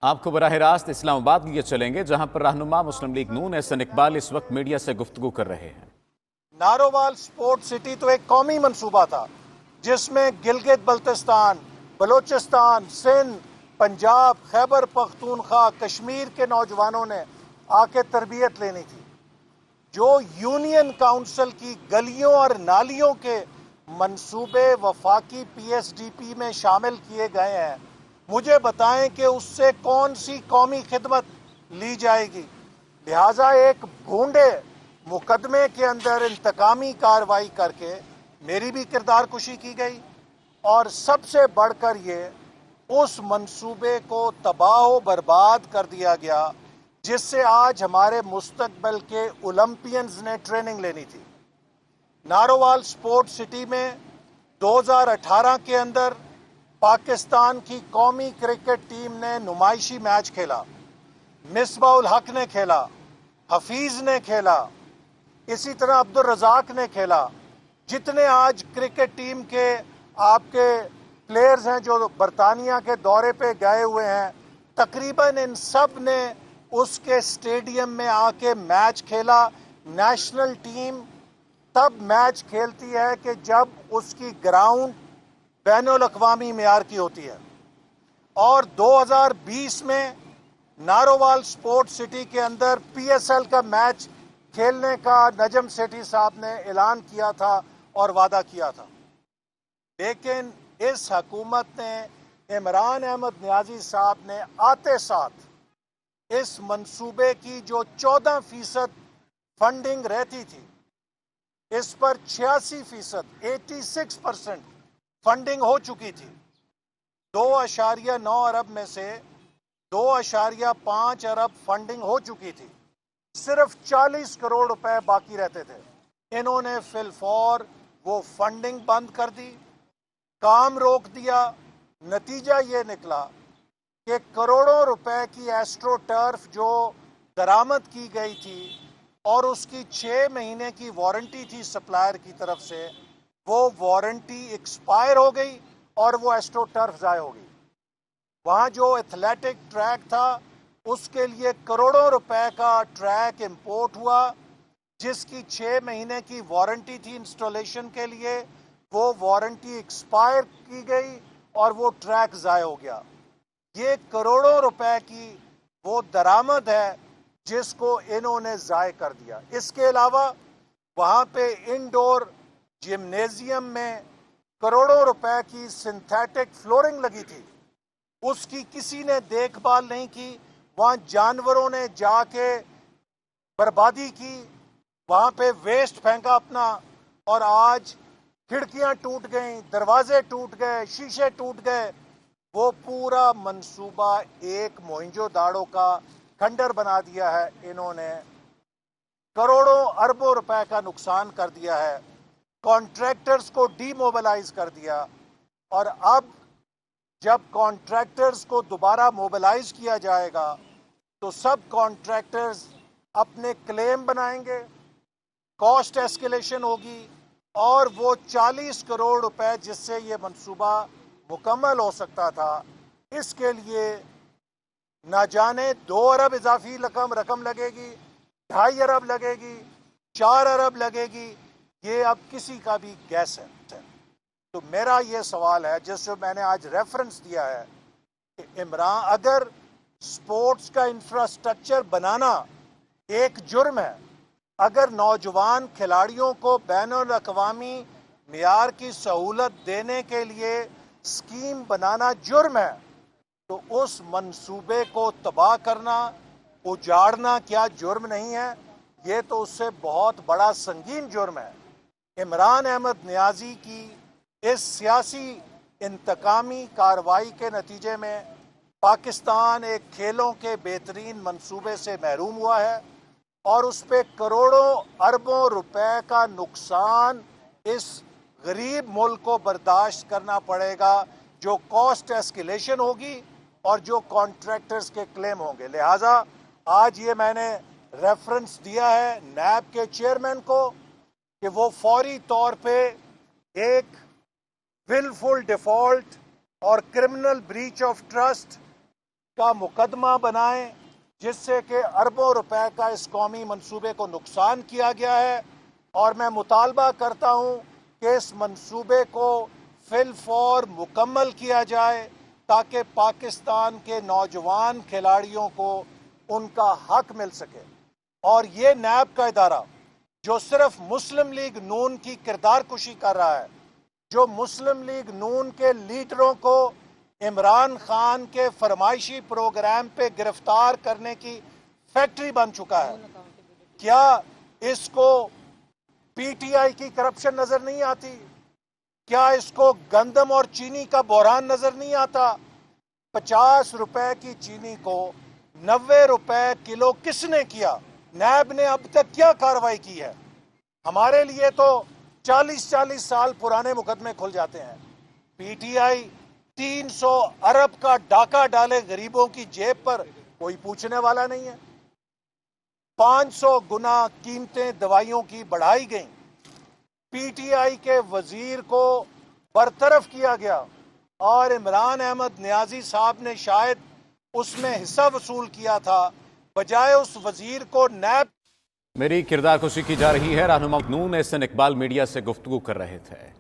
آپ کو براہ راست اسلام آباد لیے چلیں گے، جہاں پر رہنما مسلم لیگ نون احسن اقبال اس وقت میڈیا سے گفتگو کر رہے ہیں۔ نارووال سپورٹ سٹی تو ایک قومی منصوبہ تھا جس میں گلگت بلتستان، بلوچستان، سندھ، پنجاب، خیبر پختونخوا، کشمیر کے نوجوانوں نے آ کے تربیت لینی تھی۔ جو یونین کاؤنسل کی گلیوں اور نالیوں کے منصوبے وفاقی پی ایس ڈی پی میں شامل کیے گئے ہیں، مجھے بتائیں کہ اس سے کون سی قومی خدمت لی جائے گی۔ لہٰذا ایک بھونڈے مقدمے کے اندر انتقامی کارروائی کر کے میری بھی کردار کشی کی گئی، اور سب سے بڑھ کر یہ اس منصوبے کو تباہ و برباد کر دیا گیا جس سے آج ہمارے مستقبل کے اولمپئنز نے ٹریننگ لینی تھی۔ نارووال سپورٹ سٹی میں 2018 کے اندر پاکستان کی قومی کرکٹ ٹیم نے نمائشی میچ کھیلا، مصباح الحق نے کھیلا، حفیظ نے کھیلا، اسی طرح عبد الرزاق نے کھیلا۔ جتنے آج کرکٹ ٹیم کے آپ کے پلیئرز ہیں جو برطانیہ کے دورے پہ گئے ہوئے ہیں، تقریباً ان سب نے اس کے اسٹیڈیم میں آ کے میچ کھیلا۔ نیشنل ٹیم تب میچ کھیلتی ہے کہ جب اس کی گراؤنڈ بین الاقوامی معیار کی ہوتی ہے، اور 2020 میں نارووال سپورٹ سٹی کے اندر پی ایس ایل کا میچ کھیلنے کا نجم سیٹھی صاحب نے اعلان کیا تھا اور وعدہ کیا تھا، لیکن اس حکومت نے، عمران احمد نیازی صاحب نے آتے ساتھ اس منصوبے کی جو 14% فنڈنگ رہتی تھی، اس پر 86%، 86% فنڈنگ ہو چکی تھی۔ 2.9 ارب میں سے 2.5 ارب فنڈنگ ہو چکی تھی، صرف 40 کروڑ روپے باقی رہتے تھے۔ انہوں نے فی الفور وہ فنڈنگ بند کر دی، کام روک دیا۔ نتیجہ یہ نکلا کہ کروڑوں روپے کی ایسٹرو ٹرف جو درآمد کی گئی تھی اور اس کی 6 مہینے کی وارنٹی تھی سپلائر کی طرف سے، وہ وارنٹی ایکسپائر ہو گئی اور وہ ایسٹرو ٹرف ضائع ہو گئی۔ وہاں جو ایتھلیٹک ٹریک تھا اس کے لیے کروڑوں روپے کا ٹریک امپورٹ ہوا، جس کی 6 مہینے کی وارنٹی تھی انسٹالیشن کے لیے، وہ وارنٹی ایکسپائر کی گئی اور وہ ٹریک ضائع ہو گیا۔ یہ کروڑوں روپے کی وہ درآمد ہے جس کو انہوں نے ضائع کر دیا۔ اس کے علاوہ وہاں پہ انڈور جمنیزیم میں کروڑوں روپے کی سنتھیٹک فلورنگ لگی تھی، اس کی کسی نے دیکھ بھال نہیں کی۔ وہاں جانوروں نے جا کے بربادی کی، وہاں پہ ویسٹ پھینکا اپنا، اور آج کھڑکیاں ٹوٹ گئیں، دروازے ٹوٹ گئے، شیشے ٹوٹ گئے۔ وہ پورا منصوبہ ایک موہنجو داڑو کا کھنڈر بنا دیا ہے۔ انہوں نے کروڑوں اربوں روپے کا نقصان کر دیا ہے، کانٹریکٹرز کو ڈی موبلائز کر دیا، اور اب جب کانٹریکٹرز کو دوبارہ موبلائز کیا جائے گا تو سب کانٹریکٹرز اپنے کلیم بنائیں گے، کاسٹ ایسکیلیشن ہوگی، اور وہ 40 کروڑ روپے جس سے یہ منصوبہ مکمل ہو سکتا تھا، اس کے لیے نہ جانے 2 ارب اضافی رقم لگے گی، 2.5 ارب لگے گی، 4 ارب لگے گی، یہ اب کسی کا بھی گیس ہے۔ تو میرا یہ سوال ہے جس سے میں نے آج ریفرنس دیا ہے کہ عمران، اگر سپورٹس کا انفراسٹرکچر بنانا ایک جرم ہے، اگر نوجوان کھلاڑیوں کو بین الاقوامی معیار کی سہولت دینے کے لیے اسکیم بنانا جرم ہے، تو اس منصوبے کو تباہ کرنا، اجاڑنا کیا جرم نہیں ہے؟ یہ تو اس سے بہت بڑا سنگین جرم ہے۔ عمران احمد نیازی کی اس سیاسی انتقامی کارروائی کے نتیجے میں پاکستان ایک کھیلوں کے بہترین منصوبے سے محروم ہوا ہے، اور اس پہ کروڑوں اربوں روپے کا نقصان اس غریب ملک کو برداشت کرنا پڑے گا، جو کاسٹ ایسکیلیشن ہوگی اور جو کانٹریکٹرز کے کلیم ہوں گے۔ لہٰذا آج یہ میں نے ریفرنس دیا ہے نیب کے چیئرمین کو کہ وہ فوری طور پہ ایک ولفل ڈیفالٹ اور کرمنل بریچ آف ٹرسٹ کا مقدمہ بنائیں جس سے کہ اربوں روپے کا اس قومی منصوبے کو نقصان کیا گیا ہے، اور میں مطالبہ کرتا ہوں کہ اس منصوبے کو فی الفور مکمل کیا جائے تاکہ پاکستان کے نوجوان کھلاڑیوں کو ان کا حق مل سکے۔ اور یہ نیب کا ادارہ جو صرف مسلم لیگ نون کی کردار کشی کر رہا ہے، جو مسلم لیگ نون کے لیڈروں کو عمران خان کے فرمائشی پروگرام پہ گرفتار کرنے کی فیکٹری بن چکا ہے، کیا اس کو پی ٹی آئی کی کرپشن نظر نہیں آتی؟ کیا اس کو گندم اور چینی کا بحران نظر نہیں آتا؟ 50 روپے کی چینی کو 90 روپے کلو کس نے کیا؟ نیب نے اب تک کیا کارروائی کی ہے؟ ہمارے لیے تو 40 سال پرانے مقدمے کھل جاتے ہیں۔ پی ٹی آئی 300 ارب کا ڈاکہ ڈالے غریبوں کی جیب پر، کوئی پوچھنے والا نہیں ہے۔ 500 گنا قیمتیں دوائیوں کی بڑھائی گئیں، پی ٹی آئی کے وزیر کو برطرف کیا گیا، اور عمران احمد نیازی صاحب نے شاید اس میں حصہ وصول کیا تھا، بجائے اس وزیر کو نیب۔ میری کردار کشی کی جا رہی ہے، رہنما نون احسن اقبال میڈیا سے گفتگو کر رہے تھے۔